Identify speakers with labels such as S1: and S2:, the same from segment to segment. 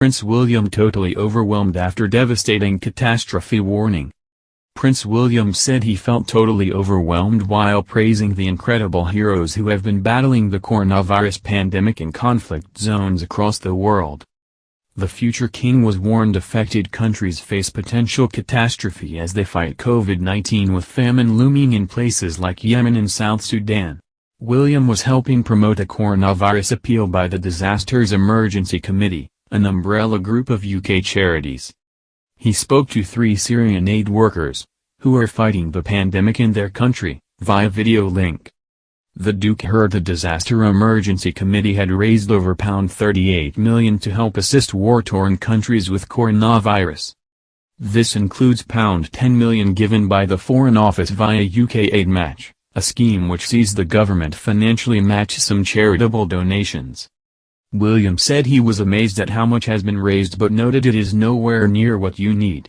S1: Prince William totally overwhelmed after devastating catastrophe warning. Prince William said he felt totally overwhelmed while praising the incredible heroes who have been battling the coronavirus pandemic in conflict zones across the world. The future king was warned affected countries face potential catastrophe as they fight COVID-19 with famine looming in places like Yemen and South Sudan. William was helping promote a coronavirus appeal by the Disasters Emergency Committee, an umbrella group of UK charities. He spoke to 3 Syrian aid workers, who are fighting the pandemic in their country, via video link. The Duke heard the Disaster Emergency Committee had raised over £38 million to help assist war-torn countries with coronavirus. This includes £10 million given by the Foreign Office via UK Aid Match, a scheme which sees the government financially match some charitable donations. William said he was amazed at how much has been raised but noted it is nowhere near what you need.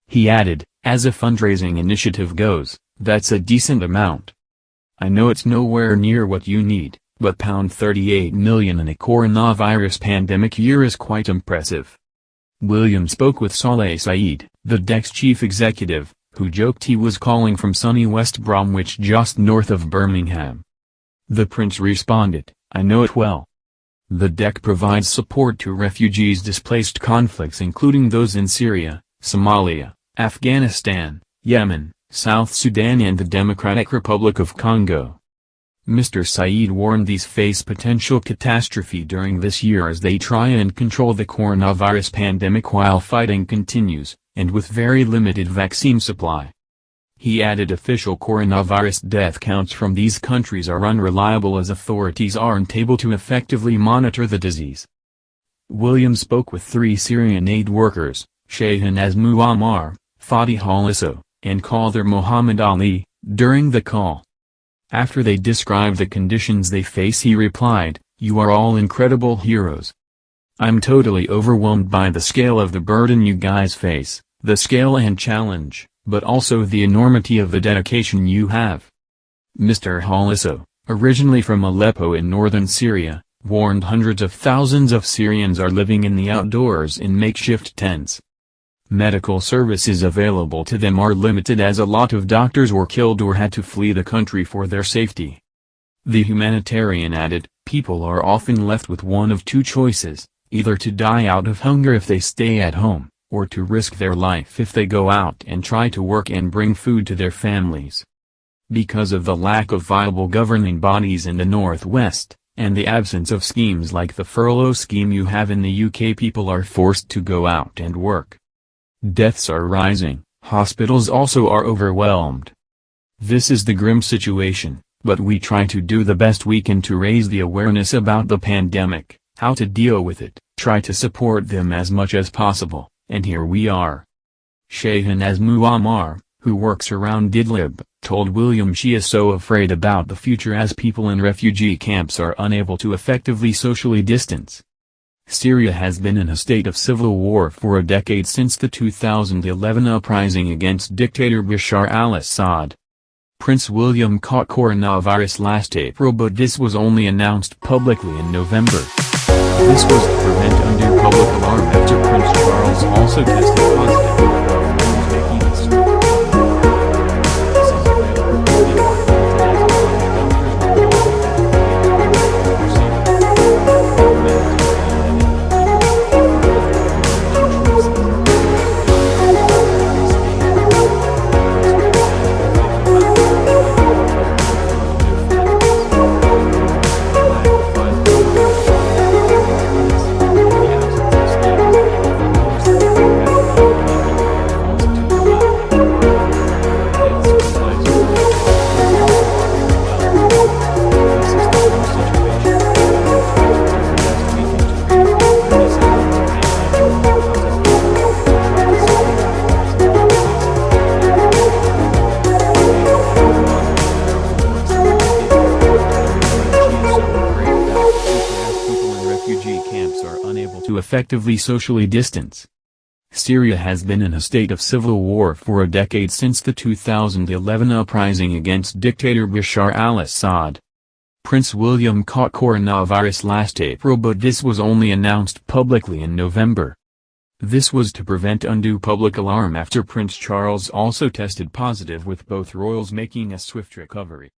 S1: He added, as a fundraising initiative goes, that's a decent amount. I know it's nowhere near what you need, but £38 million in a coronavirus pandemic year is quite impressive. William spoke with Saleh Saeed, the DEC's chief executive, who joked he was calling from sunny West Bromwich just north of Birmingham. The prince responded, I know it well. The DEC provides support to refugees displaced conflicts including those in Syria, Somalia, Afghanistan, Yemen, South Sudan and the Democratic Republic of Congo. Mr. Saeed warned these face potential catastrophe during this year as they try and control the coronavirus pandemic while fighting continues, and with very limited vaccine supply. He added official coronavirus death counts from these countries are unreliable as authorities aren't able to effectively monitor the disease. William spoke with 3 Syrian aid workers, Shahnaz Muammar, Fatih Haliso, and Qadr Muhammad Ali, during the call. After they described the conditions they face he replied, you are all incredible heroes. I'm totally overwhelmed by the scale of the burden you guys face, the scale and challenge, but also the enormity of the dedication you have. Mr. Haliso, originally from Aleppo in northern Syria, warned hundreds of thousands of Syrians are living in the outdoors in makeshift tents. Medical services available to them are limited as a lot of doctors were killed or had to flee the country for their safety. The humanitarian added, people are often left with one of 2 choices, either to die out of hunger if they stay at home, or to risk their life if they go out and try to work and bring food to their families. Because of the lack of viable governing bodies in the Northwest, and the absence of schemes like the furlough scheme you have in the UK, people are forced to go out and work. Deaths are rising, hospitals also are overwhelmed. This is the grim situation, but we try to do the best we can to raise the awareness about the pandemic, how to deal with it, try to support them as much as possible, and here we are. Shahnaz Muammar, who works around Idlib, told William she is so afraid about the future as people in refugee camps are unable to effectively socially distance. Syria has been in a state of civil war for a decade since the 2011 uprising against dictator Bashar al-Assad. Prince William caught coronavirus last April, but this was only announced publicly in November. This was to prevent undue public alarm after Prince Charles also tested positive for Uzbekistan. To effectively socially distance. Syria has been in a state of civil war for a decade since the 2011 uprising against dictator Bashar al-Assad. Prince William caught coronavirus last April, but this was only announced publicly in November. This was to prevent undue public alarm after Prince Charles also tested positive, with both royals making a swift recovery.